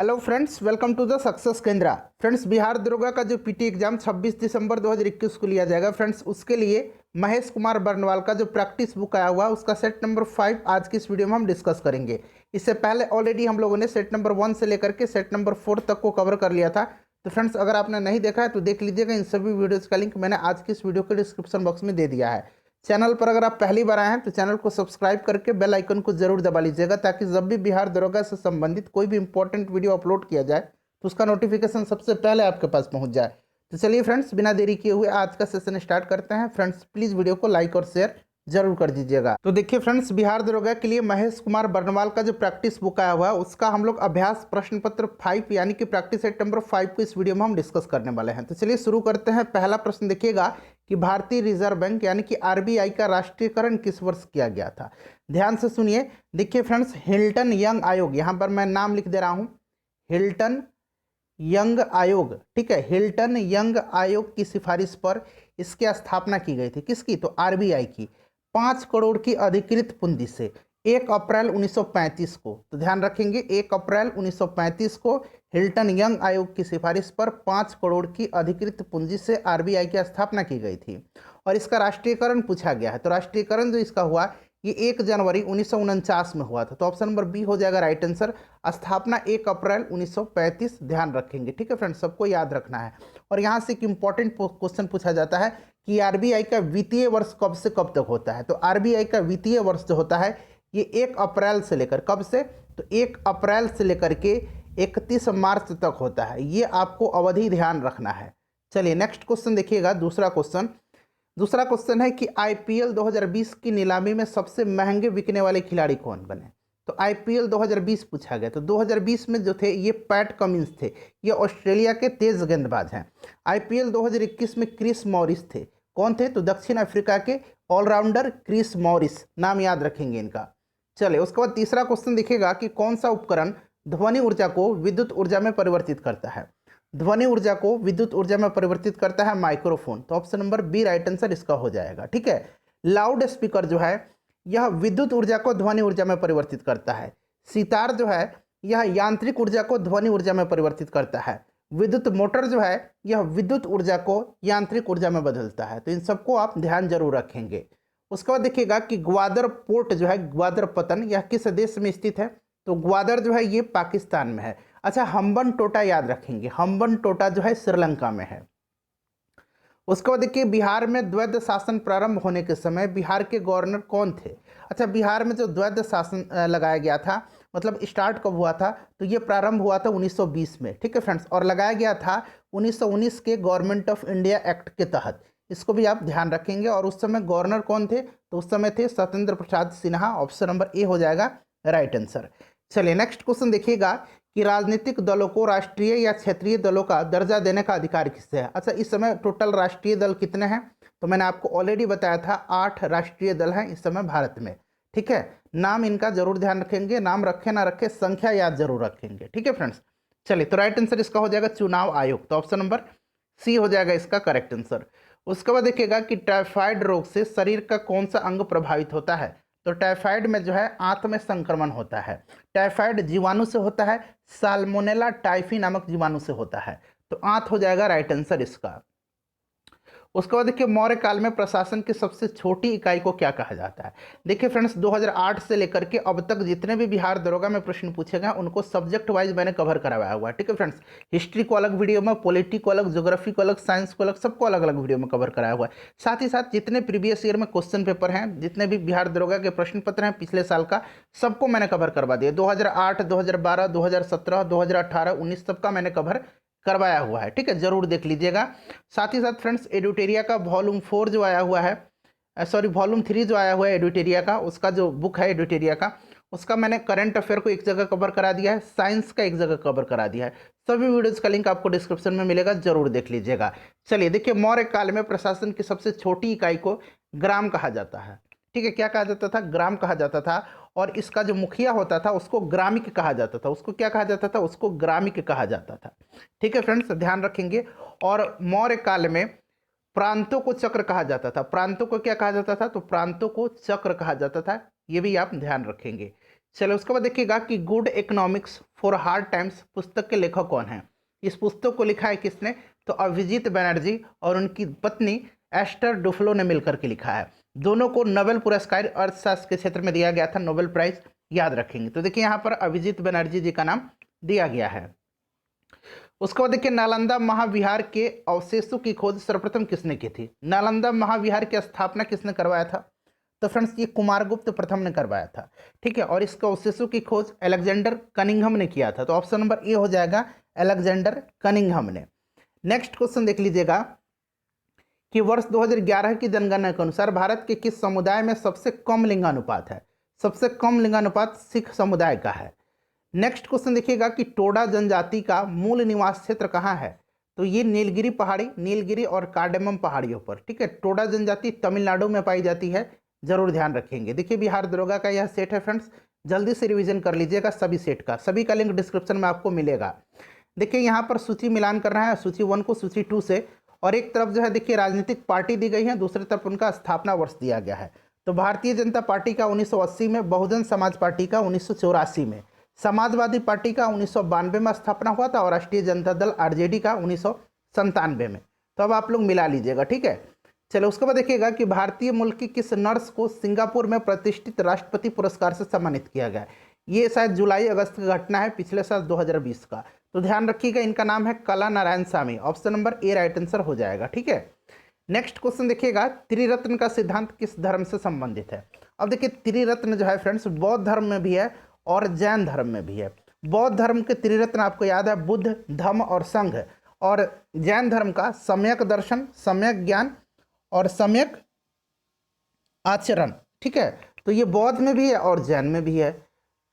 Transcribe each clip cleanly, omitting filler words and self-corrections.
Hello friends, welcome to the success Kendra. Friends, Bihar दरोगा का जो पीटी एग्जाम 26 दिसंबर 2021 को लिया जाएगा फ्रेंड्स, उसके लिए महेश कुमार बर्नवाल का जो प्रैक्टिस बुक आया हुआ है उसका सेट नंबर 5 आज की इस वीडियो में हम डिस्कस करेंगे। इससे पहले ऑलरेडी हम लोगों ने सेट नंबर 1 से लेकर के सेट नंबर 4 तक को कवर कर लिया था। तो फ्रेंड्स, अगर आपने नहीं देखा है तो देख लीजिएगा। इन सभी वीडियोज़ का लिंक मैंने आज की इस वीडियो के डिस्क्रिप्शन बॉक्स में दे दिया है। चैनल पर अगर आप पहली बार आए हैं तो चैनल को सब्सक्राइब करके बेल आइकन को जरूर दबा लीजिएगा, ताकि जब भी बिहार दरोगा से संबंधित कोई भी इंपॉर्टेंट वीडियो अपलोड किया जाए तो उसका नोटिफिकेशन सबसे पहले आपके पास पहुंच जाए। तो चलिए फ्रेंड्स, बिना देरी किए हुए आज का सेशन स्टार्ट करते हैं। फ्रेंड्स, प्लीज़ वीडियो को लाइक और शेयर जरूर कर दीजिएगा। तो देखिए फ्रेंड्स, बिहार दरोगा के लिए महेश कुमार बर्नवाल का जो प्रैक्टिस बुक आया हुआ है उसका हम लोग अभ्यास प्रश्न पत्र 5 यानी कि प्रैक्टिस सेट नंबर 5 को इस वीडियो में हम डिस्कस करने वाले हैं। तो चलिए शुरू करते हैं। पहला प्रश्न देखिएगा कि भारतीय रिजर्व बैंक यानी कि आरबीआई का राष्ट्रीयकरण किस वर्ष किया गया था। ध्यान से सुनिए। देखिए फ्रेंड्स, हिल्टन यंग आयोग, यहाँ पर मैं नाम लिख दे रहा हूँ, हिल्टन यंग आयोग। ठीक है, हिल्टन यंग आयोग की सिफारिश पर इसकी स्थापना की गई थी। किसकी? तो आरबीआई की। 5 करोड़ की अधिकृत पूंजी से 1 अप्रैल 1935 को, तो ध्यान रखेंगे 1 अप्रैल 1935 को हिल्टन यंग आयोग की सिफारिश पर 5 करोड़ की अधिकृत पूंजी से आरबीआई की स्थापना की गई थी। और इसका राष्ट्रीयकरण पूछा गया है। तो राष्ट्रीयकरण जो इसका हुआ ये 1 जनवरी 1949 में हुआ था। तो ऑप्शन नंबर बी हो जाएगा राइट आंसर। स्थापना 1 अप्रैल 1935, ध्यान रखेंगे। ठीक है फ्रेंड्स, सबको याद रखना है। और यहाँ से एक इंपॉर्टेंट क्वेश्चन पूछा जाता है कि आरबीआई का वित्तीय वर्ष कब से कब तक होता है। तो आरबीआई का वित्तीय वर्ष जो होता है ये 1 अप्रैल से लेकर, कब से? तो 1 अप्रैल से लेकर के 31 मार्च तक होता है। ये आपको अवधि ध्यान रखना है। चलिए नेक्स्ट क्वेश्चन देखिएगा। दूसरा क्वेश्चन है कि आईपीएल 2020 की नीलामी में सबसे महंगे बिकने वाले खिलाड़ी कौन बने। तो आईपीएल 2020 पूछा गया। तो 2020 में जो थे ये पैट कमिंस थे, ये ऑस्ट्रेलिया के तेज गेंदबाज हैं। आईपीएल 2021 में क्रिस मॉरिस थे। कौन थे? तो दक्षिण अफ्रीका के ऑलराउंडर क्रिस मॉरिस, नाम याद रखेंगे इनका। चले उसके बाद तीसरा क्वेश्चन दिखेगा कि कौन सा उपकरण ध्वनि ऊर्जा को विद्युत ऊर्जा में परिवर्तित करता है। ध्वनि ऊर्जा को विद्युत ऊर्जा में परिवर्तित करता है माइक्रोफोन। तो option number B right answer इसका हो जाएगा। ठीक है, लाउड स्पीकर जो है यह विद्युत ऊर्जा को ध्वनि ऊर्जा में परिवर्तित करता है। सितार जो है यह यांत्रिक ऊर्जा को ध्वनि ऊर्जा में परिवर्तित करता है। विद्युत मोटर जो है यह विद्युत ऊर्जा को यांत्रिक ऊर्जा में बदलता है। तो इन सबको आप ध्यान जरूर रखेंगे। उसके बाद देखिएगा कि ग्वादर पोर्ट जो है, ग्वादर पतन, यह किस देश में स्थित है। तो ग्वादर जो है ये पाकिस्तान में है। अच्छा, हम्बन टोटा याद रखेंगे, हम्बन टोटा जो है श्रीलंका में है। उसके बाद देखिए बिहार में द्वैध शासन प्रारंभ होने के समय बिहार के गवर्नर कौन थे। अच्छा, बिहार में जो द्वैध शासन लगाया गया था, मतलब स्टार्ट कब हुआ था, तो ये प्रारंभ हुआ था 1920 में। ठीक है फ्रेंड्स, और लगाया गया था 1919 के गवर्नमेंट ऑफ इंडिया एक्ट के तहत। इसको भी आप ध्यान रखेंगे। और उस समय गवर्नर कौन थे? तो उस समय थे सत्येंद्र प्रसाद सिन्हा। ऑप्शन नंबर ए हो जाएगा राइट आंसर। चलिए नेक्स्ट क्वेश्चन देखिएगा कि राजनीतिक दलों को राष्ट्रीय या क्षेत्रीय दलों का दर्जा देने का अधिकार किससे है। अच्छा, इस समय टोटल राष्ट्रीय दल कितने हैं? तो मैंने आपको ऑलरेडी बताया था 8 राष्ट्रीय दल हैं इस समय भारत में। ठीक है, नाम इनका जरूर ध्यान रखेंगे, नाम रखे ना रखे संख्या याद जरूर रखेंगे। ठीक है फ्रेंड्स, चलिए तो राइट आंसर इसका हो जाएगा चुनाव आयोग। तो ऑप्शन नंबर सी हो जाएगा इसका करेक्ट आंसर। उसके बाद देखिएगा कि टाइफाइड रोग से शरीर का कौन सा अंग प्रभावित होता है। तो टाइफाइड में जो है आंत में संक्रमण होता है। टाइफाइड जीवाणु से होता है, साल्मोनेला टाइफी नामक जीवाणु से होता है। तो आंत हो जाएगा राइट आंसर इसका। उसके बाद देखिए मौर्य काल में प्रशासन की सबसे छोटी इकाई को क्या कहा जाता है। देखिए फ्रेंड्स, 2008 से लेकर के अब तक जितने भी बिहार दरोगा में प्रश्न पूछे गए उनको सब्जेक्ट वाइज मैंने कवर करवाया हुआ है। ठीक है फ्रेंड्स, हिस्ट्री को अलग वीडियो में, पॉलिटी को अलग, ज्योग्राफी को अलग, साइंस को अलग, सबको अलग अलग वीडियो में कवर कराया हुआ है। साथ ही साथ जितने प्रीवियस ईयर में क्वेश्चन पेपर हैं, जितने भी बिहार दरोगा के प्रश्न पत्र हैं पिछले साल का, सबको मैंने कवर करवा दिया। 2008, 2012, 2017, 2018, 19 सबका मैंने कवर करवाया हुआ है। ठीक है, जरूर देख लीजिएगा। साथ ही साथ फ्रेंड्स, एडुटेरिया का वॉल्यूम 4 जो आया हुआ है, सॉरी वॉल्यूम 3 जो आया हुआ है एडुटेरिया का, उसका जो बुक है एडुटेरिया का, उसका मैंने करंट अफेयर को एक जगह कवर करा दिया है, साइंस का एक जगह कवर करा दिया है। सभी वीडियोज का लिंक आपको डिस्क्रिप्शन में मिलेगा, जरूर देख लीजिएगा। चलिए देखिए, मौर्य काल में प्रशासन की सबसे छोटी इकाई को ग्राम कहा जाता है। ठीक है, क्या कहा जाता था? ग्राम कहा जाता था। और इसका जो मुखिया होता था उसको ग्रामिक कहा जाता था। उसको क्या कहा जाता था? उसको ग्रामिक कहा जाता था। ठीक है फ्रेंड्स, ध्यान रखेंगे। और मौर्य काल में प्रांतों को चक्र कहा जाता था। प्रांतों को क्या कहा जाता था? तो प्रांतों को चक्र कहा जाता था। ये भी आप ध्यान रखेंगे। चलो उसके बाद देखिएगा कि good economics for hard times पुस्तक के लेखक कौन है। इस पुस्तक को लिखा है किसने, तो अभिजीत बनर्जी और उनकी पत्नी एस्टर डुफ्लो ने मिलकर के लिखा है। दोनों को नोबेल पुरस्कार अर्थशास्त्र के क्षेत्र में दिया गया था, नोबेल प्राइज याद रखेंगे। तो देखिए यहाँ पर अभिजीत बनर्जी जी का नाम दिया गया है। उसके बाद देखिए नालंदा महाविहार के अवशेषों की खोज सर्वप्रथम किसने की थी। नालंदा महाविहार की स्थापना किसने करवाया था, तो फ्रेंड्स ये कुमारगुप्त प्रथम ने करवाया था, ठीक है। और इसके अवशेषों की खोज अलेक्जेंडर कनिंघम ने किया था। तो ऑप्शन नंबर ए हो जाएगा अलेक्जेंडर कनिंघम ने। नेक्स्ट क्वेश्चन देख लीजिएगा कि वर्ष 2011 की जनगणना के अनुसार भारत के किस समुदाय में सबसे कम लिंगानुपात है। सबसे कम लिंगानुपात सिख समुदाय का है। नेक्स्ट क्वेश्चन देखिएगा कि टोडा जनजाति का मूल निवास क्षेत्र कहाँ है, तो ये नीलगिरी पहाड़ी, नीलगिरी और कार्डेमम पहाड़ियों पर, ठीक है। टोडा जनजाति तमिलनाडु में पाई जाती है, जरूर ध्यान रखेंगे। देखिए बिहार दरोगा का यह सेट है फ्रेंड्स, जल्दी से रिवीजन कर लीजिएगा सभी सेट का, सभी का लिंक डिस्क्रिप्शन में आपको मिलेगा। देखिए यहाँ पर सूची मिलान करना है, सूची 1 को सूची 2 से, और एक तरफ जो है देखिए राजनीतिक पार्टी दी गई है, दूसरी तरफ उनका स्थापना वर्ष दिया गया है। तो भारतीय जनता पार्टी का 1980 में, बहुजन समाज पार्टी का 1984 में, समाजवादी पार्टी का 1992 में स्थापना हुआ था और राष्ट्रीय जनता दल आरजेडी का 1997 में। तो अब आप लोग मिला लीजिएगा, ठीक है। चलो उसके बाद देखिएगा कि भारतीय मूल की किस नर्स को सिंगापुर में प्रतिष्ठित राष्ट्रपति पुरस्कार से सम्मानित किया गया। ये शायद जुलाई अगस्त की घटना है, पिछले साल 2020 का। तो ध्यान रखिएगा, इनका नाम है Kala Narayan Swami. Option number A right answer हो जाएगा, ठीक है। नेक्स्ट क्वेश्चन देखिएगा त्रिरत्न का सिद्धांत किस धर्म से संबंधित है। अब देखिए त्रिरत्न जो है फ्रेंड्स बौद्ध धर्म में भी है और जैन धर्म में भी है। बौद्ध धर्म के त्रिरत्न आपको याद है बुद्ध, धम्म और संघ, और जैन धर्म का सम्यक दर्शन, सम्यक ज्ञान और सम्यक आचरण, ठीक है। तो ये बौद्ध में भी है और जैन में भी है,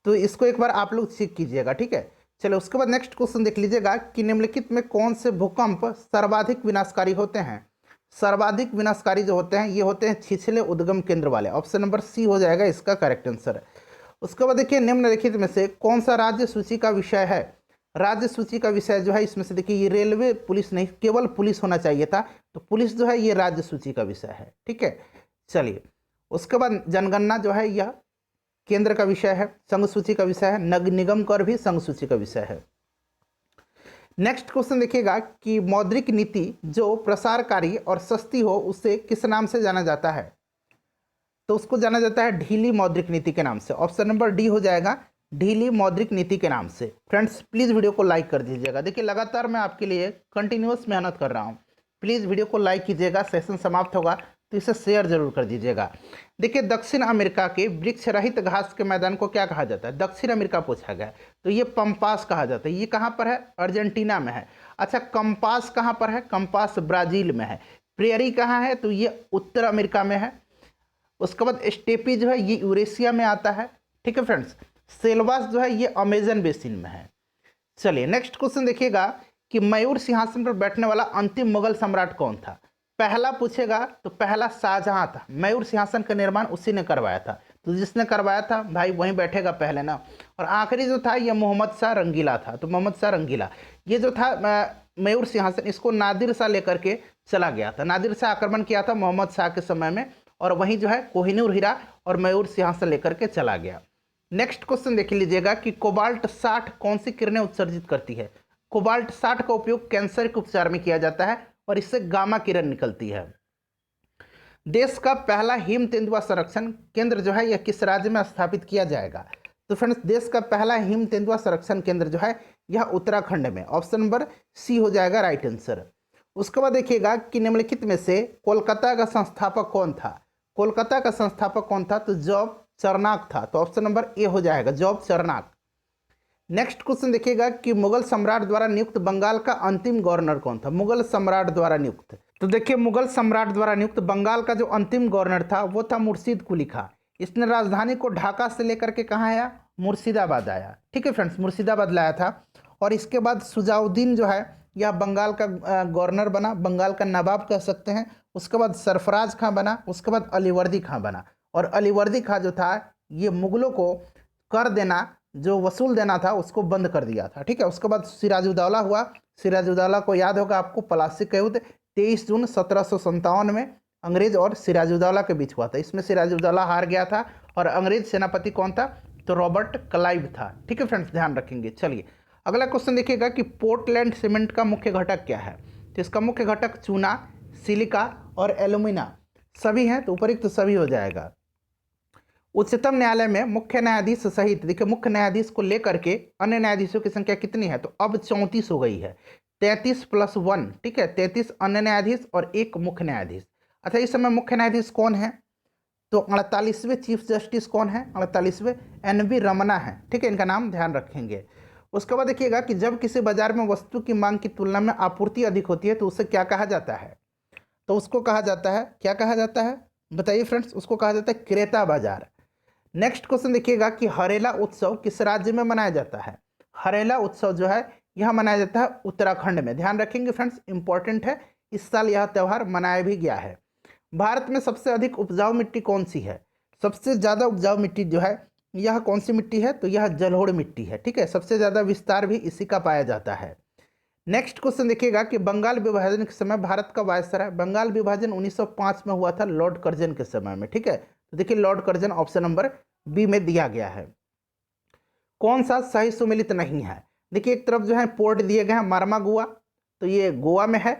तो इसको एक बार आप लोग चेक कीजिएगा, ठीक है। चलो उसके बाद नेक्स्ट क्वेश्चन देख लीजिएगा कि निम्नलिखित में कौन से भूकंप सर्वाधिक विनाशकारी होते हैं। सर्वाधिक विनाशकारी जो होते हैं ये होते हैं छिछले उद्गम केंद्र वाले। ऑप्शन नंबर सी हो जाएगा इसका करेक्ट आंसर। उसके बाद देखिए निम्नलिखित में से कौन सा राज्य सूची का विषय है। राज्य सूची का विषय जो है इसमें से देखिए ये रेलवे पुलिस नहीं, केवल पुलिस होना चाहिए था, तो पुलिस जो है ये राज्य सूची का विषय है, ठीक है। चलिए उसके बाद जनगणना जो है यह केंद्र का विषय है, संघ सूची का विषय है, नगर निगम कर भी संघ सूची का विषय है। नेक्स्ट क्वेश्चन देखिएगा कि मौद्रिक नीति जो प्रसारकारी और सस्ती हो उसे किस नाम से जाना जाता है, तो उसको जाना जाता है ढीली मौद्रिक नीति के नाम से। ऑप्शन नंबर डी हो जाएगा ढीली मौद्रिक नीति के नाम से। फ्रेंड्स प्लीज़ वीडियो को लाइक कर दीजिएगा, देखिए लगातार मैं आपके लिए कंटिन्यूअस मेहनत कर रहा हूँ, प्लीज़ वीडियो को लाइक कीजिएगा। सेशन समाप्त होगा तो इसे शेयर जरूर कर दीजिएगा। देखिए दक्षिण अमेरिका के वृक्ष रहित घास के मैदान को क्या कहा जाता है, दक्षिण अमेरिका पूछा गया, तो ये पंपास कहा जाता है। ये कहाँ पर है, अर्जेंटीना में है। अच्छा कंपास कहाँ पर है, कंपास ब्राज़ील में है। प्रेयरी कहाँ है, तो ये उत्तर अमेरिका में है। उसके बाद स्टेपी जो है ये यूरेशिया में आता है, ठीक है फ्रेंड्स। सेल्वास जो है ये अमेजन बेसिन में है। चलिए नेक्स्ट क्वेश्चन देखिएगा कि मयूर सिंहासन पर बैठने वाला अंतिम मुगल सम्राट कौन था। पहला पूछेगा तो पहला शाहजहां था, मयूर सिंहासन का निर्माण उसी ने करवाया था, तो जिसने करवाया था भाई वहीं बैठेगा पहले ना। और आखिरी जो था ये मोहम्मद शाह रंगीला था, तो मोहम्मद शाह रंगीला ये जो था मयूर सिंहासन इसको नादिर शाह लेकर के चला गया था। नादिर शाह आक्रमण किया था मोहम्मद शाह के समय में, और वहीं जो है कोहिनूर हीरा और मयूर सिंहासन लेकर के चला गया। नेक्स्ट क्वेश्चन देख लीजिएगा कि कोबाल्ट 60 कौन सी किरणें उत्सर्जित करती है। कोबाल्ट 60 का उपयोग कैंसर के उपचार में किया जाता है और इससे गामा किरण निकलती है। देश का पहला हिम तेंदुआ संरक्षण केंद्र जो है यह किस राज्य में स्थापित किया जाएगा, तो फ्रेंड्स देश का पहला हिम तेंदुआ संरक्षण केंद्र जो है यह उत्तराखंड में। ऑप्शन नंबर सी हो जाएगा राइट आंसर। उसके बाद देखिएगा कि निम्नलिखित में से कोलकाता का संस्थापक कौन था। कोलकाता का संस्थापक कौन था, तो जॉब चरनाक था, तो ऑप्शन नंबर ए हो जाएगा जॉब चरनाक। नेक्स्ट क्वेश्चन देखिएगा कि मुगल सम्राट द्वारा नियुक्त बंगाल का अंतिम गवर्नर कौन था। मुगल सम्राट द्वारा नियुक्त, तो देखिए मुगल सम्राट द्वारा नियुक्त बंगाल का जो अंतिम गवर्नर था वो था मुर्शीद कुली खां। इसने राजधानी को ढाका से लेकर के कहाँ आया, मुर्शिदाबाद आया, ठीक है फ्रेंड्स, मुर्शिदाबाद लाया था। और इसके बाद सुजाउद्दीन जो है यह बंगाल का गवर्नर बना, बंगाल का नवाब कह सकते हैं। उसके बाद सरफराज खां बना, उसके बाद अलीवर्दी खां बना। और अलीवर्दी खां जो था ये मुगलों को कर देना जो वसूल देना था उसको बंद कर दिया था, ठीक है। उसके बाद सिराजुद्दौला हुआ। सिराजुद्दौला को याद होगा आपको, प्लासी का युद्ध 23 जून 1757 में अंग्रेज और सिराजुद्दौला के बीच हुआ था। इसमें सिराजुद्दौला हार गया था और अंग्रेज सेनापति कौन था, तो रॉबर्ट क्लाइव था। ठीक है फ्रेंड्स, ध्यान रखेंगे। चलिए अगला क्वेश्चन देखिएगा कि पोर्टलैंड सीमेंट का मुख्य घटक क्या है। तो इसका मुख्य घटक चूना, सिलिका और एल्यूमिना सभी हैं, तो उपयुक्त तो सभी हो जाएगा। उच्चतम न्यायालय में मुख्य न्यायाधीश सहित, देखिए मुख्य न्यायाधीश को लेकर के अन्य न्यायाधीशों की संख्या कितनी है, तो अब 34 हो गई है। 33 + 1, ठीक है, 33 अन्य न्यायाधीश और एक मुख्य न्यायाधीश। अच्छा, इस समय मुख्य न्यायाधीश कौन है, तो 48वें चीफ जस्टिस कौन है, 48वें NV रमना है। ठीक है, इनका नाम ध्यान रखेंगे। उसके बाद देखिएगा कि जब किसी बाजार में वस्तु की मांग की तुलना में आपूर्ति अधिक होती है तो उसे क्या कहा जाता है, तो उसको कहा जाता है, क्या कहा जाता है बताइए फ्रेंड्स, उसको कहा जाता है क्रेता बाजार। नेक्स्ट क्वेश्चन देखिएगा कि हरेला उत्सव किस राज्य में मनाया जाता है। हरेला उत्सव जो है यह मनाया जाता है उत्तराखंड में। ध्यान रखेंगे फ्रेंड्स, इंपॉर्टेंट है, इस साल यह त्यौहार मनाया भी गया है। भारत में सबसे अधिक उपजाऊ मिट्टी कौन सी है, सबसे ज़्यादा उपजाऊ मिट्टी जो है यह कौन सी मिट्टी है, तो यह जलोढ़ मिट्टी है। ठीक है, सबसे ज़्यादा विस्तार भी इसी का पाया जाता है। नेक्स्ट क्वेश्चन देखिएगा कि बंगाल विभाजन के समय भारत का वायसराय, बंगाल विभाजन 1905 में हुआ था लॉर्ड कर्जन के समय में। ठीक है, तो देखिए Lord Curzon option number B में दिया गया है। कौन सा सही सुमेलित नहीं है, देखिए एक तरफ जो है पोर्ट दिए गए हैं मार्मागुआ, तो ये गोवा में है,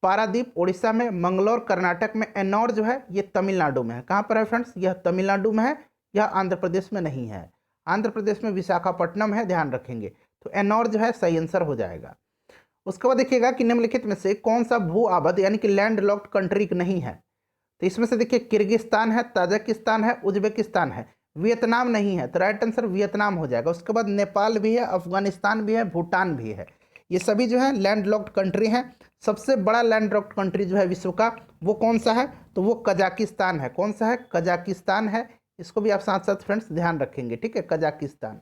पारादीप उड़ीसा में, मंगलौर कर्नाटक में, एन्नौर जो है ये तमिलनाडु में है। कहाँ पर है फ्रेंड्स, यह तमिलनाडु में है, यह आंध्र प्रदेश में नहीं है। आंध्र प्रदेश में विशाखापट्टनम है, ध्यान रखेंगे। तो एन्नौर जो है सही आंसर हो जाएगा। उसके बाद देखिएगा कि निम्नलिखित में से कौन सा भू आबद्ध यानी कि लैंड लॉक्ड कंट्री नहीं है, तो इसमें से देखिए किर्गिस्तान है, ताजिकिस्तान है, उज्बेकिस्तान है, वियतनाम नहीं है, तो राइट आंसर वियतनाम हो जाएगा। उसके बाद नेपाल भी है, अफगानिस्तान भी है, भूटान भी है, ये सभी जो है लैंड लॉक्ड कंट्री हैं। सबसे बड़ा लैंड लॉक्ड कंट्री जो है विश्व का वो कौन सा है, तो वो कजाकिस्तान है। कौन सा है, कजाकिस्तान है। इसको भी आप साथ साथ फ्रेंड्स ध्यान रखेंगे। ठीक है, कजाकिस्तान।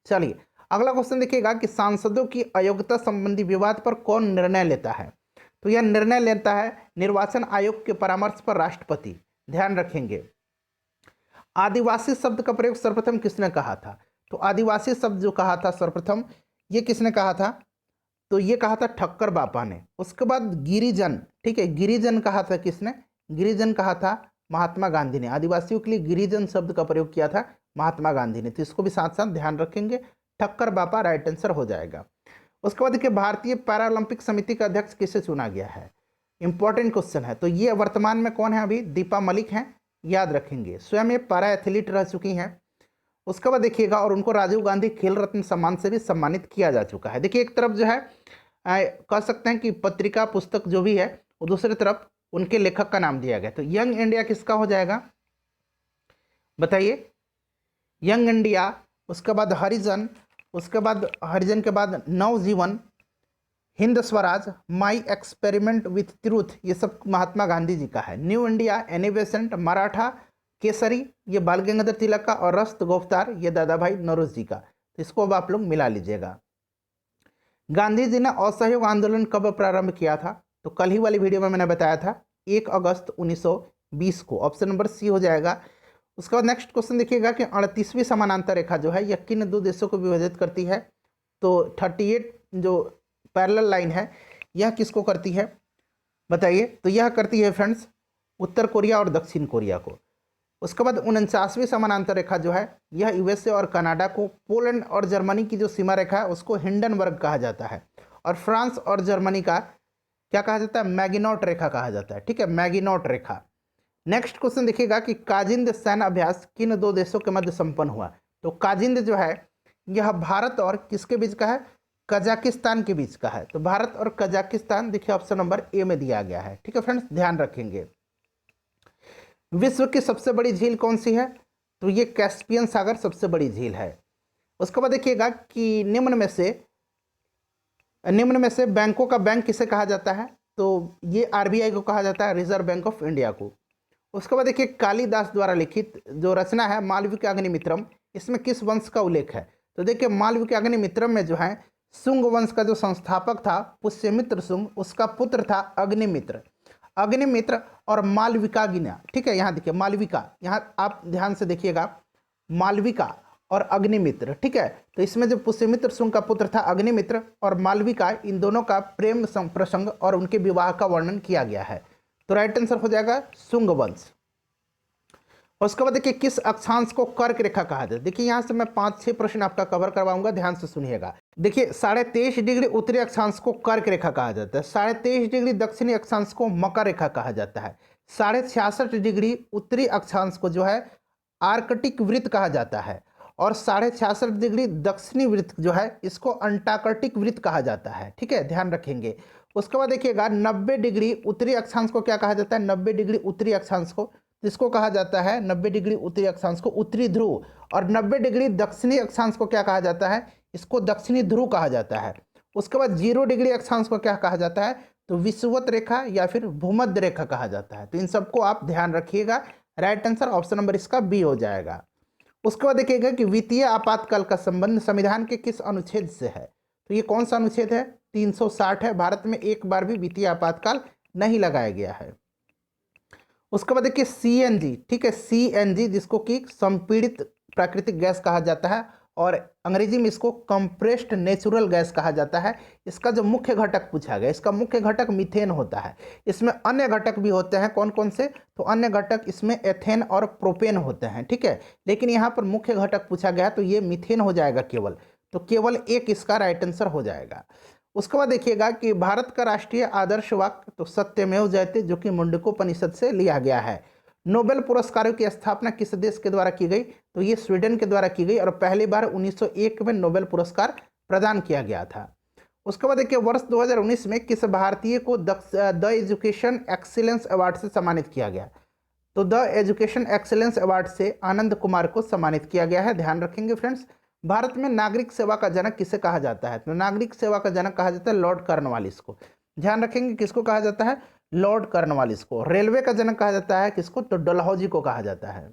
चलिए अगला क्वेश्चन देखिएगा कि सांसदों की अयोग्यता संबंधी विवाद पर कौन निर्णय लेता है, तो यह निर्णय लेता है निर्वाचन आयोग के परामर्श पर राष्ट्रपति। ध्यान रखेंगे। आदिवासी शब्द का प्रयोग सर्वप्रथम किसने कहा था, तो आदिवासी शब्द जो कहा था सर्वप्रथम ये किसने कहा था, तो ये कहा था ठक्कर बापा ने। उसके बाद गिरिजन, ठीक है, गिरिजन कहा था किसने, गिरिजन कहा था महात्मा गांधी ने। आदिवासियों के लिए गिरिजन शब्द का प्रयोग किया था महात्मा गांधी ने, तो इसको भी साथ साथ ध्यान रखेंगे। ठक्कर बापा राइट आंसर हो जाएगा। उसके बाद देखिए भारतीय पैरालंपिक समिति का अध्यक्ष किसे चुना गया है, इंपॉर्टेंट क्वेश्चन है। तो ये वर्तमान में कौन है, अभी दीपा मलिक हैं, याद रखेंगे। स्वयं ये पैरा एथलीट रह चुकी हैं। उसके बाद देखिएगा और उनको राजीव गांधी खेल रत्न सम्मान से भी सम्मानित किया जा चुका है। देखिए एक तरफ जो है कह सकते हैं कि पत्रिका पुस्तक जो भी है, और दूसरी तरफ उनके लेखक का नाम दिया गया। तो यंग इंडिया किसका हो जाएगा बताइए, यंग इंडिया। उसके बाद हरिजन, उसके बाद हरिजन के बाद Navjivan, Hind Swaraj, my experiment with truth, ये सब महात्मा गांधी जी का है। New India, Annie Besant, Maratha Kesari, ये बाल गंगाधर तिलक का, और रस्त गुफ्तार ये दादा भाई नौरोजी जी का। तो इसको अब आप लोग मिला लीजिएगा। गांधी जी ने असहयोग आंदोलन कब प्रारंभ किया था, तो कल ही वाली वीडियो में मैंने बताया था 1 अगस्त 1920 को। ऑप्शन नंबर सी हो जाएगा। उसके बाद नेक्स्ट क्वेश्चन देखिएगा कि 38वीं समानांतर रेखा जो है यह किन दो देशों को विभाजित करती है, तो 38 जो पैरेलल लाइन है यह किसको करती है बताइए, तो यह करती है फ्रेंड्स उत्तर कोरिया और दक्षिण कोरिया को। उसके बाद 49वीं समानांतर रेखा जो है यह यूएसए और कनाडा को, पोलैंड और जर्मनी की जो सीमा रेखा है उसको हिंडनबर्ग कहा जाता है, और फ्रांस और जर्मनी का क्या कहा जाता है, मैगिनॉट रेखा कहा जाता है। ठीक है, मैगिनॉट रेखा। नेक्स्ट क्वेश्चन देखिएगा कि काजिंद सैन्य अभ्यास किन दो देशों के मध्य संपन्न हुआ, तो काजिंद जो है यह भारत और किसके बीच का है, कजाकिस्तान के बीच का है। तो भारत और कजाकिस्तान देखिए ऑप्शन नंबर ए में दिया गया है। ठीक है फ्रेंड्स, ध्यान रखेंगे। विश्व की सबसे बड़ी झील कौन सी है, तो ये कैस्पियन सागर सबसे बड़ी झील है। उसके बाद देखिएगा कि निम्न में से बैंकों का बैंक किसे कहा जाता है, तो ये आरबीआई को कहा जाता है, रिजर्व बैंक ऑफ इंडिया को। उसके बाद देखिए कालिदास द्वारा लिखित जो रचना है मालविकाग्निमित्रम, इसमें किस वंश का उल्लेख है, तो देखिए मालविकाग्निमित्रम में जो है शुंग वंश का जो संस्थापक था पुष्यमित्र शुंग, उसका पुत्र था अग्निमित्र। अग्निमित्र और मालविकाग्निया, ठीक है, यहाँ देखिए मालविका, यहाँ आप ध्यान से देखिएगा, मालविका और अग्निमित्र। ठीक है, तो इसमें जो पुष्यमित्र शुंग का पुत्र था अग्निमित्र और मालविका, इन दोनों का प्रेम प्रसंग और उनके विवाह का वर्णन किया गया है। तो राइट आंसर हो जाएगा शुंग वंश। उसके बाद देखिए किस अक्षांश को कर्क रेखा कहा जाता है। देखिए यहाँ से मैं 5-6 प्रश्न आपका कवर करवाऊंगा, ध्यान से सुनिएगा। देखिए 23.5 डिग्री उत्तरी अक्षांश को कर्क रेखा कहा जाता है, 23.5 डिग्री दक्षिणी अक्षांश को मकर रेखा कहा जाता है, 66.5 डिग्री उत्तरी अक्षांश को जो है आर्कटिक वृत्त कहा जाता है, और 66.5 डिग्री दक्षिणी वृत्त जो है इसको अंटार्कटिक वृत्त कहा जाता है। ठीक है, ध्यान रखेंगे। उसके बाद देखिएगा 90 डिग्री उत्तरी अक्षांश को क्या कहा जाता है, 90 डिग्री उत्तरी अक्षांश को इसको कहा जाता है, 90 डिग्री उत्तरी अक्षांश को उत्तरी ध्रुव, और 90 डिग्री दक्षिणी अक्षांश को क्या कहा जाता है, इसको दक्षिणी ध्रुव कहा जाता है। उसके बाद 0 डिग्री अक्षांश को क्या कहा जाता है, तो विषुवत रेखा या फिर भूमध्य रेखा कहा जाता है। तो इन सबको आप ध्यान रखिएगा, राइट आंसर ऑप्शन नंबर इसका बी हो जाएगा। उसके बाद देखिएगा कि वित्तीय आपातकाल का संबंध संविधान के किस अनुच्छेद से है, तो ये कौन सा अनुच्छेद है, 360 है। भारत में एक बार भी वित्तीय आपातकाल नहीं लगाया गया है। उसके बाद देखिए सीएनजी, ठीक है, सीएनजी जिसको कि संपीड़ित प्राकृतिक गैस कहा जाता है, और अंग्रेजी में इसको कंप्रेस्ड नेचुरल गैस कहा जाता है। इसका जो मुख्य घटक पूछा गया, इसका मुख्य घटक मीथेन होता है। इसमें अन्य घटक भी होते हैं, कौन कौन से, तो अन्य घटक इसमें एथेन और प्रोपेन होते हैं। ठीक है, लेकिन यहाँ पर मुख्य घटक पूछा गया तो ये मीथेन हो जाएगा केवल, तो केवल एक इसका राइट आंसर हो जाएगा। उसके बाद देखिएगा कि भारत का राष्ट्रीय आदर्श वाक्य तो सत्यमेव जयते, जो कि मुंडकोपनिषद से लिया गया है। नोबेल पुरस्कारों की स्थापना किस देश के द्वारा की गई, तो ये स्वीडन के द्वारा की गई, और पहली बार 1901 में नोबेल पुरस्कार प्रदान किया गया था। उसके बाद देखिए वर्ष 2019 में किस भारतीय को द एजुकेशन एक्सीलेंस अवार्ड से सम्मानित किया गया, तो द एजुकेशन एक्सीलेंस अवार्ड से आनंद कुमार को सम्मानित किया गया है। ध्यान रखेंगे फ्रेंड्स। भारत में नागरिक सेवा का जनक किसे कहा जाता है, तो नागरिक सेवा का जनक कहा जाता है लॉर्ड कॉर्नवालिस को। ध्यान रखेंगे किसको कहा जाता है, लॉर्ड कॉर्नवालिस को। रेलवे का जनक कहा जाता है किसको, तो डलहौजी को कहा जाता है।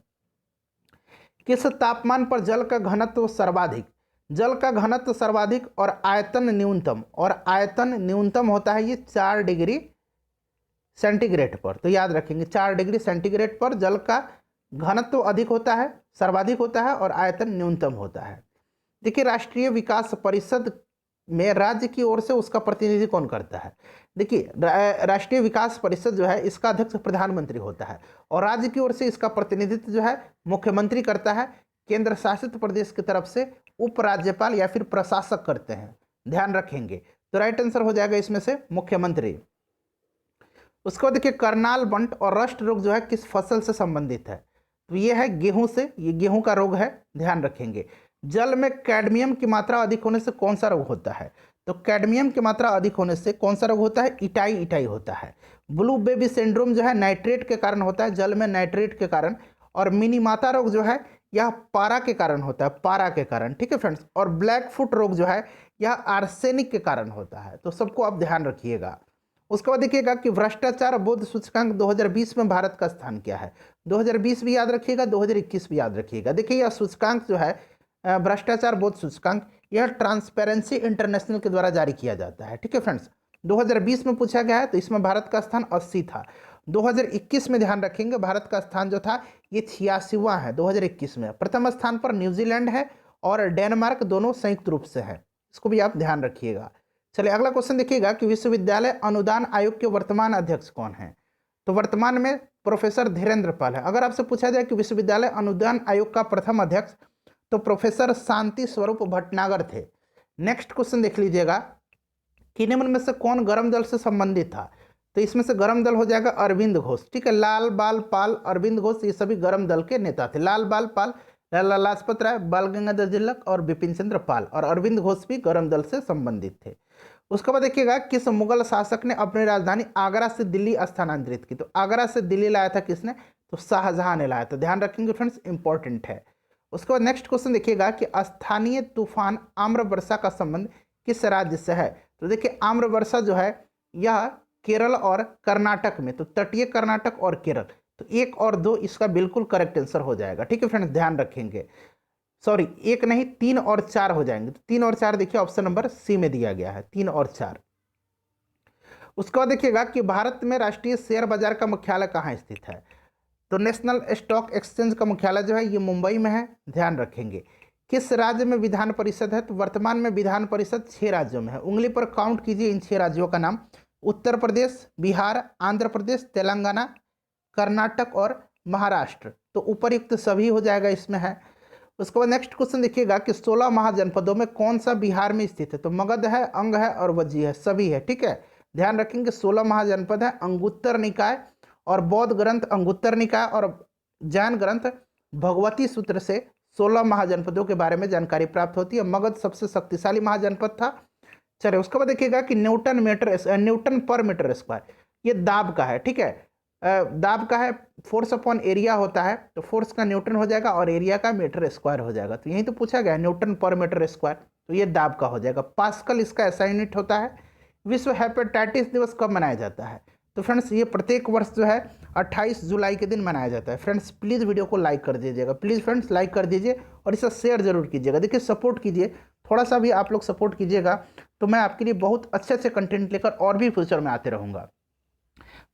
किस तापमान पर जल का घनत्व सर्वाधिक, जल का घनत्व सर्वाधिक और आयतन न्यूनतम, और आयतन न्यूनतम होता है ये 4 डिग्री सेंटीग्रेड पर। तो याद रखेंगे 4 डिग्री सेंटीग्रेड पर जल का घनत्व अधिक होता है, सर्वाधिक होता है, और आयतन न्यूनतम होता है। देखिए राष्ट्रीय विकास परिषद में राज्य की ओर से उसका प्रतिनिधि कौन करता है, देखिए राष्ट्रीय विकास परिषद जो है इसका अध्यक्ष प्रधानमंत्री होता है, और राज्य की ओर से इसका प्रतिनिधित्व जो है मुख्यमंत्री करता है। केंद्र शासित प्रदेश की तरफ से उपराज्यपाल या फिर प्रशासक करते हैं। ध्यान रखेंगे, तो राइट आंसर हो जाएगा इसमें से मुख्यमंत्री। उसके बाद देखिए करनाल बंट और रस्ट रोग जो है किस फसल से संबंधित है, तो ये है गेहूं से, ये गेहूं का रोग है। ध्यान रखेंगे। जल में कैडमियम की मात्रा अधिक होने से कौन सा रोग होता है, तो कैडमियम की मात्रा अधिक होने से कौन सा रोग होता है, इटाई होता है। ब्लू बेबी सिंड्रोम जो है नाइट्रेट के कारण होता है, जल में नाइट्रेट के कारण, और मिनीमाता रोग जो है यह पारा के कारण होता है, पारा के कारण। ठीक है फ्रेंड्स, और ब्लैक फुट रोग जो है यह आर्सेनिक के कारण होता है। तो सबको आप ध्यान रखिएगा। उसके बाद देखिएगा कि भ्रष्टाचार बोध सूचकांक 2020 में भारत का स्थान क्या है, 2020 भी याद रखिएगा, 2021 भी याद रखिएगा। देखिए यह सूचकांक जो है भ्रष्टाचार बोध सूचकांक, यह ट्रांसपेरेंसी इंटरनेशनल के द्वारा जारी किया जाता है। ठीक है फ्रेंड्स, 2020 में पूछा गया है तो इसमें भारत का स्थान 80 था। 2021 में ध्यान रखेंगे भारत का स्थान जो था ये 86वां है। 2021 में प्रथम स्थान पर न्यूजीलैंड है और डेनमार्क, दोनों संयुक्त रूप से है। इसको भी आप ध्यान रखिएगा। चलिए अगला क्वेश्चन देखिएगा कि विश्वविद्यालय अनुदान आयोग के वर्तमान अध्यक्ष कौन है, तो वर्तमान में प्रोफेसर धीरेन्द्र पाल है। अगर आपसे पूछा जाए कि विश्वविद्यालय अनुदान आयोग का प्रथम अध्यक्ष, तो प्रोफेसर शांति स्वरूप भटनागर थे। नेक्स्ट क्वेश्चन देख लीजिएगा कि निम्न में से कौन गर्म दल से संबंधित था, तो इसमें से गर्म दल हो जाएगा अरविंद घोष। ठीक है, लाल बाल पाल, अरविंद घोष, ये सभी गर्म दल के नेता थे। लाल बाल पाल लाला लाजपत राय, बाल गंगाधर तिलक और बिपिन चंद्र पाल, और अरविंद घोष भी गर्म दल से संबंधित थे। उसके बाद देखिएगा किस मुगल शासक ने अपनी राजधानी आगरा से दिल्ली स्थानांतरित की, तो आगरा से दिल्ली लाया था किसने, तो शाहजहां ने लाया था। ध्यान रखेंगे फ्रेंड्स, इंपॉर्टेंट है। उसके बाद नेक्स्ट क्वेश्चन देखिएगा कि स्थानीय तूफान आम्रवर्षा का संबंध किस राज्य से है, तो देखिए आम्रवर्षा जो है यह केरल और कर्नाटक में, तो तटीय कर्नाटक और केरल, तो 1 और 2 इसका बिल्कुल करेक्ट आंसर हो जाएगा। ठीक है फ्रेंड्स, ध्यान रखेंगे। सॉरी 1 नहीं 3 और 4 हो जाएंगे, तो 3 और 4 देखिए ऑप्शन नंबर सी में दिया गया है, 3 और 4। उसके बाद देखिएगा कि भारत में राष्ट्रीय शेयर बाजार का मुख्यालय कहाँ स्थित है, तो नेशनल स्टॉक एक्सचेंज का मुख्यालय जो है ये मुंबई में है। ध्यान रखेंगे। किस राज्य में विधान परिषद है, तो वर्तमान में विधान परिषद 6 राज्यों में है। उंगली पर काउंट कीजिए इन 6 राज्यों का नाम, उत्तर प्रदेश, बिहार, आंध्र प्रदेश, तेलंगाना, कर्नाटक और महाराष्ट्र। तो उपरयुक्त सभी हो जाएगा, इसमें है। उसके बाद नेक्स्ट क्वेश्चन देखिएगा कि 16 महाजनपदों में कौन सा बिहार में स्थित है? तो मगध है, अंग है और वज्जी है, सभी है, ठीक है। ध्यान रखेंगे 16 महाजनपद है। अंगुत्तर निकाय और बौद्ध ग्रंथ अंगुत्तर निकाय और जैन ग्रंथ भगवती सूत्र से 16 महाजनपदों के बारे में जानकारी प्राप्त होती है। मगध सबसे शक्तिशाली महाजनपद था। चलिए उसके बाद देखिएगा कि न्यूटन पर मीटर स्क्वायर, ये दाब का है, ठीक है। दाब का है, फोर्स अपॉन एरिया होता है, तो फोर्स का न्यूटन हो जाएगा और एरिया का मीटर स्क्वायर हो जाएगा। तो यही तो पूछा गया, न्यूटन पर मीटर स्क्वायर, तो ये दाब का हो जाएगा। पास्कल इसका ऐसा यूनिट होता है। विश्व हेपेटाइटिस दिवस कब मनाया जाता है? तो फ्रेंड्स ये प्रत्येक वर्ष जो है 28 जुलाई के दिन मनाया जाता है। फ्रेंड्स प्लीज़ वीडियो को लाइक कर दीजिएगा, प्लीज़ फ्रेंड्स लाइक कर दीजिए और इसे शेयर जरूर कीजिएगा। देखिए सपोर्ट कीजिए, थोड़ा सा भी आप लोग सपोर्ट कीजिएगा तो मैं आपके लिए बहुत अच्छे अच्छे कंटेंट लेकर और भी फ्यूचर में आते रहूँगा।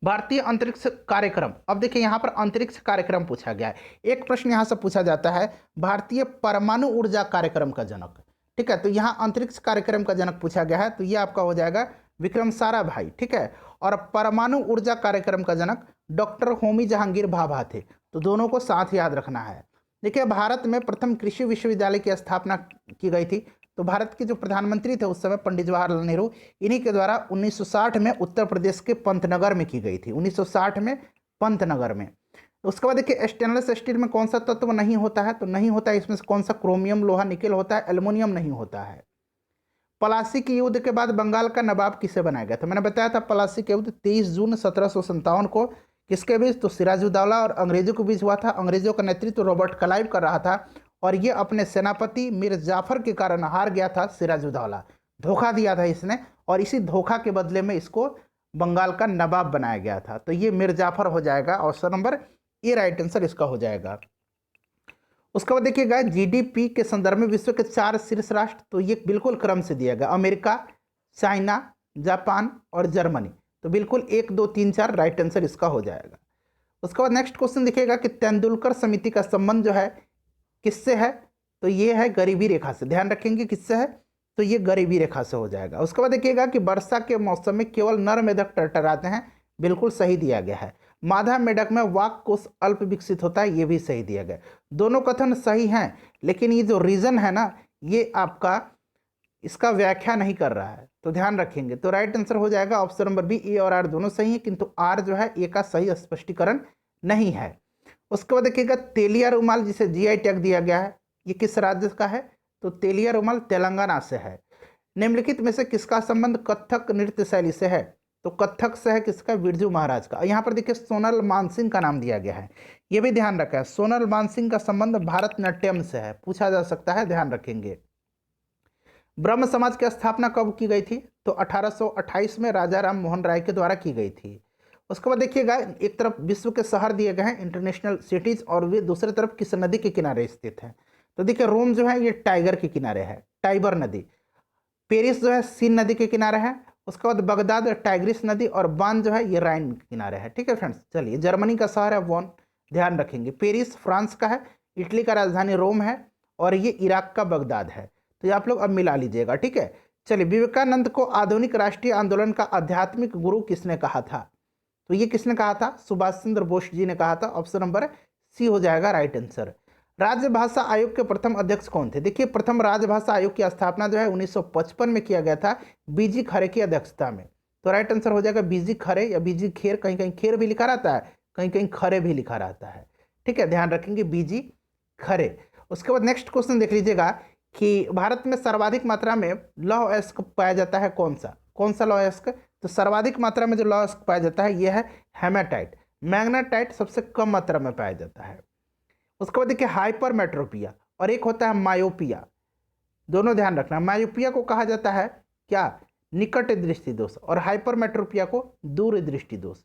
भारतीय अंतरिक्ष कार्यक्रम, अब देखिए यहाँ पर अंतरिक्ष कार्यक्रम पूछा गया है। एक प्रश्न यहाँ से पूछा जाता है, भारतीय परमाणु ऊर्जा कार्यक्रम का जनक, ठीक है। तो यहाँ अंतरिक्ष कार्यक्रम का जनक पूछा गया है, तो ये आपका हो जाएगा विक्रम साराभाई, ठीक है। और परमाणु ऊर्जा कार्यक्रम का जनक डॉक्टर होमी जहांगीर भाभा थे। तो दोनों को साथ याद रखना है। देखिए भारत में प्रथम कृषि विश्वविद्यालय की स्थापना की गई थी। तो भारत के जो प्रधानमंत्री थे उस समय पंडित जवाहरलाल नेहरू, इन्हीं के द्वारा 1960 में उत्तर प्रदेश के पंतनगर में की गई थी। 1960 में पंतनगर में। उसके बाद देखिए स्टेनलेस स्टील में कौन सा तत्व नहीं होता है? तो नहीं होता है इसमें से कौन सा? क्रोमियम, लोहा, निकेल होता है, एल्युमिनियम नहीं होता है। पलासी के युद्ध के बाद बंगाल का नवाब किसे बनाया गया था? मैंने बताया था पलासी के युद्ध 23 जून 1757 को किसके बीच? तो सिराजुद्दौला और अंग्रेजों के बीच हुआ था। अंग्रेजों का नेतृत्व रॉबर्ट क्लाइव कर रहा था और ये अपने सेनापति मीर जाफर के कारण हार गया था। सिराजुद्दौला धोखा दिया था इसने और इसी धोखा के बदले में इसको बंगाल का नवाब बनाया गया था। तो ये मीर जाफर हो जाएगा, option number A right answer इसका हो जाएगा। उसके बाद देखिएगा जीडीपी के संदर्भ में विश्व के 4 शीर्ष राष्ट्र, तो ये बिल्कुल क्रम से दिया गया, अमेरिका, चाइना, जापान और जर्मनी। तो बिल्कुल 1 2 3 4 राइट आंसर इसका हो जाएगा। उसके बाद नेक्स्ट क्वेश्चन देखिएगा कि तेंदुलकर समिति का संबंध जो है किससे है? तो ये है गरीबी रेखा से। ध्यान रखेंगे किससे है? तो ये गरीबी रेखा से हो जाएगा। उसके बाद देखिएगा कि वर्षा के मौसम में केवल नर मेढक टरटराते हैं, बिल्कुल सही दिया गया है। मादा मेढक में वाक कोष अल्प विकसित होता है, ये भी सही दिया गया। दोनों कथन सही हैं, लेकिन ये जो रीजन है ना, ये आपका इसका व्याख्या नहीं कर रहा है, तो ध्यान रखेंगे। तो राइट आंसर हो जाएगा ऑप्शन नंबर बी, ए और आर दोनों सही है, किंतु आर जो है ए का सही स्पष्टीकरण नहीं है। उसके बाद देखिएगा तेलिया रुमाल जिसे जीआई टैग दिया गया है, ये किस राज्य का है? तो तेलिया रुमाल तेलंगाना से है। निम्नलिखित में से किसका संबंध कथक नृत्य शैली से है? तो कथक से है किसका? बिरजू महाराज का। यहाँ पर देखिए सोनल मानसिंह का नाम दिया गया है, ये भी ध्यान रखा है। सोनल मानसिंह का संबंध भारतनाट्यम से है, पूछा जा सकता है, ध्यान रखेंगे। ब्रह्म समाज की स्थापना कब की गई थी? तो 1828 में राजा राम मोहन राय के द्वारा की गई थी। उसके बाद देखिएगा एक तरफ विश्व के शहर दिए गए हैं, इंटरनेशनल सिटीज, और वे दूसरी तरफ किस नदी के किनारे स्थित है? तो देखिए रोम जो है ये टाइगर के किनारे है, टाइबर नदी। पेरिस जो है सीन नदी के किनारे है। उसके बाद बगदाद टाइग्रिस नदी, और बान जो है ये राइन के किनारे है, ठीक है फ्रेंड्स। चलिए जर्मनी का शहर है वॉन, ध्यान रखेंगे। पेरिस फ्रांस का है, इटली का राजधानी रोम है, और ये इराक का बगदाद है। तो ये आप लोग अब मिला लीजिएगा, ठीक है। चलिए विवेकानंद को आधुनिक राष्ट्रीय आंदोलन का आध्यात्मिक गुरु किसने कहा था? तो ये किसने कहा था? सुभाष चंद्र बोस जी ने कहा था। ऑप्शन नंबर सी हो जाएगा राइट आंसर। राजभाषा आयोग के प्रथम अध्यक्ष कौन थे? देखिए प्रथम राजभाषा आयोग की स्थापना जो है 1955 में किया गया था, बीजी खरे की अध्यक्षता में। तो राइट आंसर हो जाएगा बीजी खरे या बीजी खेर, कहीं कहीं खेर भी लिखा रहता है, कहीं कहीं खरे भी लिखा रहता है, ठीक है, ध्यान रखेंगे बीजी खरे। उसके बाद नेक्स्ट क्वेश्चन देख लीजिएगा कि भारत में सर्वाधिक मात्रा में लौह अयस्क पाया जाता है, कौन सा लौह अयस्क? तो सर्वाधिक मात्रा में जो लौह अयस्क पाया जाता है यह है हेमाटाइट। मैग्नेटाइट सबसे कम मात्रा में पाया जाता है। उसके बाद देखिए हाइपरमेट्रोपिया और एक होता है मायोपिया, दोनों ध्यान रखना। मायोपिया को कहा जाता है क्या? निकट दृष्टि दोष, और हाइपरमेट्रोपिया को दूर दृष्टि दोष।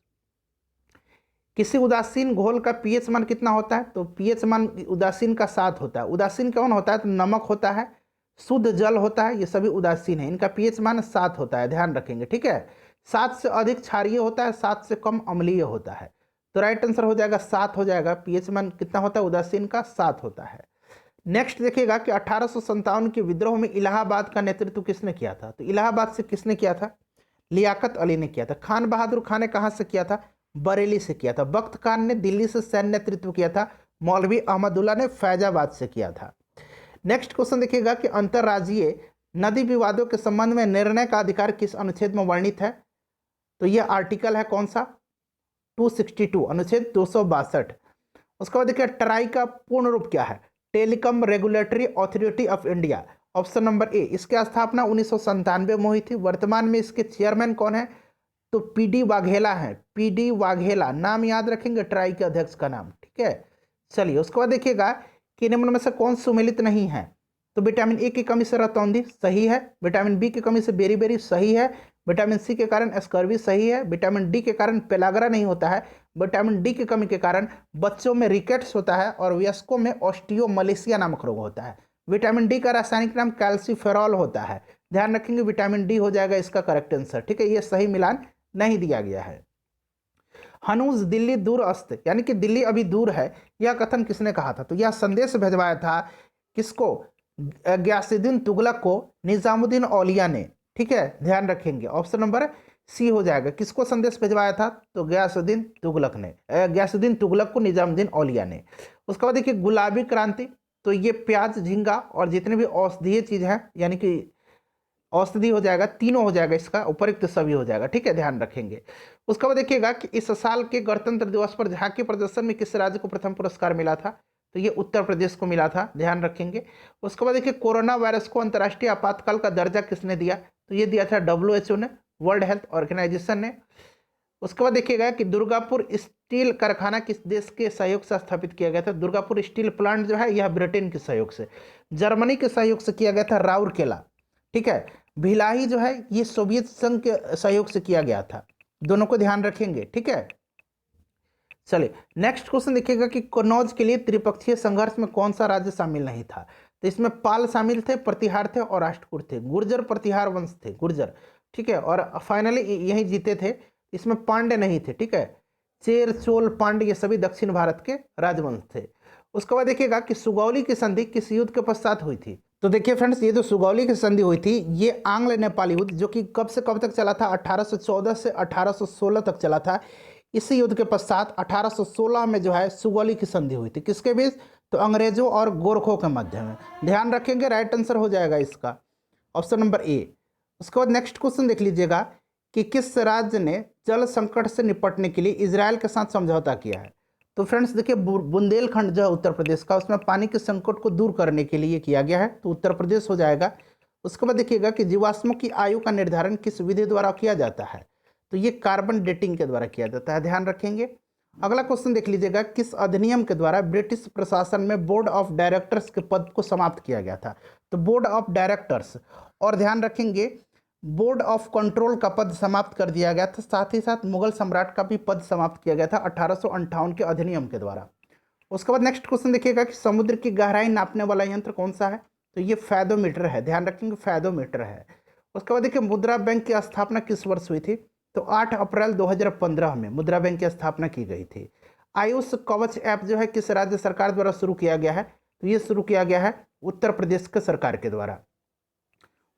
किसी उदासीन घोल का पीएच मान कितना होता है? तो पीएच मान उदासीन का 7 होता है। उदासीन कौन होता है? तो नमक होता है, शुद्ध जल होता है, ये सभी उदासीन है। इनका पीएच मान 7 होता है, ध्यान रखेंगे, ठीक है। 7 से अधिक क्षारीय होता है, 7 से कम अम्लीय होता है। तो राइट आंसर हो जाएगा 7 हो जाएगा। पीएच मान कितना होता है उदासीन का? 7 होता है। नेक्स्ट देखिएगा कि 1857 के विद्रोह में इलाहाबाद का नेतृत्व किसने किया था? तो इलाहाबाद से किसने किया था? लियाकत अली ने किया था। खान बहादुर खान ने कहाँ से किया था? बरेली से किया था। बख्त खान ने दिल्ली से सैन्य नेतृत्व किया था। मौलवी अहमदुल्ला ने फैजाबाद से किया था। नेक्स्ट क्वेश्चन देखिएगा कि अंतर्राज्यीय नदी विवादों के संबंध में निर्णय का अधिकार किस अनुच्छेद में वर्णित है? तो यह आर्टिकल है कौन सा? 262, अनुच्छेद 262। उसके बाद देखिए ट्राई का पूर्ण रूप क्या है? Telecom regulatory authority of India. Option number ए, इसकी स्थापना 1997 में हुई थी। वर्तमान में इसके चेयरमैन कौन है? तो पीडी वाघेला है, पीडी वाघेला, नाम याद रखेंगे ट्राई के अध्यक्ष का नाम, ठीक है। चलिए उसके बाद देखिएगा कि निम्न में से कौन सुमेलित नहीं है? तो विटामिन ए की कमी से रतौंधी सही है, विटामिन बी की कमी से बेरी सही है, विटामिन सी के कारण स्कर्वी सही है, विटामिन डी के कारण पेलाग्रा नहीं होता है, विटामिन डी की कमी के कारण बच्चों में रिकेट्स होता है और वयस्कों में ऑस्टियोमलेशिया नामक रोग होता है। विटामिन डी का रासायनिक नाम कैल्सीफेरॉल होता है। ध्यान रखेंगे विटामिन डी हो जाएगा इसका करेक्ट आंसर, ठीक है। ये सही मिलान नहीं दिया गया है। हनूज दिल्ली दूर अस्त, यानी कि दिल्ली अभी दूर है, यह कथन किसने कहा था? तो यह संदेश भिजवाया था किसको? गयासुद्दीन तुगलक को निजामुद्दीन औलिया ने, ठीक है। ध्यान रखेंगे ऑप्शन नंबर सी हो जाएगा। किसको संदेश भिजवाया था? तो गयासुद्दीन तुगलक ने, गयासुद्दीन तुगलक को निजामुद्दीन औलिया ने। उसके बाद देखिए गुलाबी क्रांति, तो ये प्याज, झींगा और जितने भी औषधीय चीज है, यानी कि औषधि हो जाएगा, तीनों हो जाएगा, इसका उपयुक्त सभी हो जाएगा, ठीक है। ध्यान रखेंगे। उसके बाद देखिएगा कि इस साल के गणतंत्र दिवस पर झांकी प्रदर्शन में किस राज्य को प्रथम पुरस्कार मिला था? तो ये उत्तर प्रदेश को मिला था, ध्यान रखेंगे। उसके बाद देखिए कोरोना वायरस को अंतर्राष्ट्रीय आपातकाल का दर्जा किसने दिया? तो ये दिया था WHO ने, वर्ल्ड हेल्थ ऑर्गेनाइजेशन ने। उसके बाद देखिएगा कि दुर्गापुर स्टील कारखाना किस देश के सहयोग से स्थापित किया गया था? दुर्गापुर स्टील प्लांट जो है यह ब्रिटेन के सहयोग से, जर्मनी के सहयोग से किया गया था, राउरकेला, ठीक है। भिलाई जो है ये सोवियत संघ के सहयोग से किया गया था। दोनों को ध्यान रखेंगे, ठीक है। चलिए नेक्स्ट क्वेश्चन देखिएगा कि कन्नौज के लिए त्रिपक्षीय संघर्ष में कौन सा राज्य शामिल नहीं था? तो इसमें पाल शामिल थे, प्रतिहार थे और राष्ट्रकूट थे। गुर्जर प्रतिहार वंश थे, गुर्जर, ठीक है, और फाइनली यही जीते थे। इसमें पांडे नहीं थे, ठीक है। चेर, चोल, पांड्य ये सभी दक्षिण भारत के राजवंश थे। उसके बाद देखिएगा कि सुगौली की संधि किस युद्ध के पश्चात हुई थी? तो देखिए फ्रेंड्स, ये जो सुगौली की संधि हुई थी ये आंग्ल नेपाली युद्ध, जो कि कब से कब तक चला था? 1814 से 1816 तक चला था। इसी युद्ध के पश्चात 1816 में जो है सुगौली की संधि हुई थी। किसके बीच? तो अंग्रेजों और गोरखों के मध्य में। ध्यान रखेंगे, राइट आंसर हो जाएगा इसका ऑप्शन नंबर ए। उसके बाद नेक्स्ट क्वेश्चन देख लीजिएगा कि किस राज्य ने जल संकट से निपटने के लिए इजराइल के साथ समझौता किया है? तो फ्रेंड्स देखिए बुंदेलखंड जो है उत्तर प्रदेश का, उसमें पानी के संकट को दूर करने के लिए किया गया है, तो उत्तर प्रदेश हो जाएगा। उसके बाद देखिएगा कि जीवाश्मों की आयु का निर्धारण किस विधि द्वारा किया जाता है? तो ये कार्बन डेटिंग के द्वारा किया जाता है, ध्यान रखेंगे। अगला क्वेश्चन देख लीजिएगा, किस अधिनियम के द्वारा ब्रिटिश प्रशासन में बोर्ड ऑफ डायरेक्टर्स के पद को समाप्त किया गया था? तो बोर्ड ऑफ डायरेक्टर्स, और ध्यान रखेंगे बोर्ड ऑफ कंट्रोल का पद समाप्त कर दिया गया था। साथ ही साथ मुगल सम्राट का भी पद समाप्त किया गया था 1858 के अधिनियम के द्वारा। उसके बाद नेक्स्ट क्वेश्चन देखिएगा कि समुद्र की गहराई नापने वाला यंत्र कौन सा है? तो ये फैदोमीटर है, ध्यान रखेंगे फैदोमीटर है। उसके बाद देखिए मुद्रा बैंक की स्थापना किस वर्ष हुई थी? तो 8 अप्रैल 2015 में मुद्रा बैंक की स्थापना की गई थी। आयुष कवच ऐप जो है किस राज्य सरकार द्वारा शुरू किया गया है? तो ये शुरू किया गया है उत्तर प्रदेश के सरकार के द्वारा।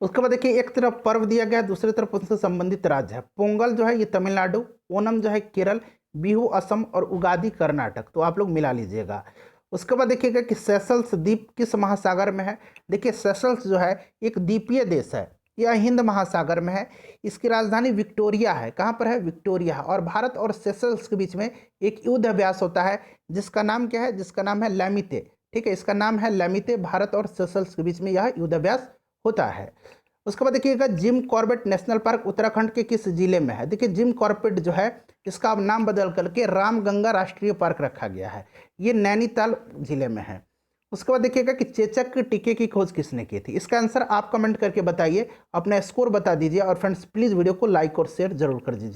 उसके बाद देखिए एक तरफ पर्व दिया गया है, दूसरी तरफ उनसे संबंधित राज्य है। पोंगल जो है ये तमिलनाडु, ओनम जो है केरल, बिहू असम और उगादी कर्नाटक, तो आप लोग मिला लीजिएगा। उसके बाद देखिएगा कि सेशल्स द्वीप किस महासागर में है? देखिए सेशल्स जो है एक द्वीपीय देश है, यह हिंद महासागर में है। इसकी राजधानी विक्टोरिया है। कहाँ पर है? विक्टोरिया। और भारत और सेशल्स के बीच में एक युद्ध अभ्यास होता है जिसका नाम क्या है? जिसका नाम है लैमिते, ठीक है, इसका नाम है लैमिते। भारत और सेशल्स के बीच में यह युद्ध अभ्यास होता है। उसके बाद देखिएगा Jim Corbett national park Uttarakhand के किस जिले में है? देखिए जिम कॉर्बेट जो है इसका अब नाम बदल करके रामगंगा राष्ट्रीय पार्क रखा गया है, ये नैनीताल जिले में है। उसके बाद देखिएगा कि चेचक के टीके की खोज किसने की थी? इसका आंसर आप कमेंट करके बताइए, अपना स्कोर बता दीजिए और फ्रेंड्स प्लीज़ वीडियो को लाइक और शेयर जरूर कर दीजिए।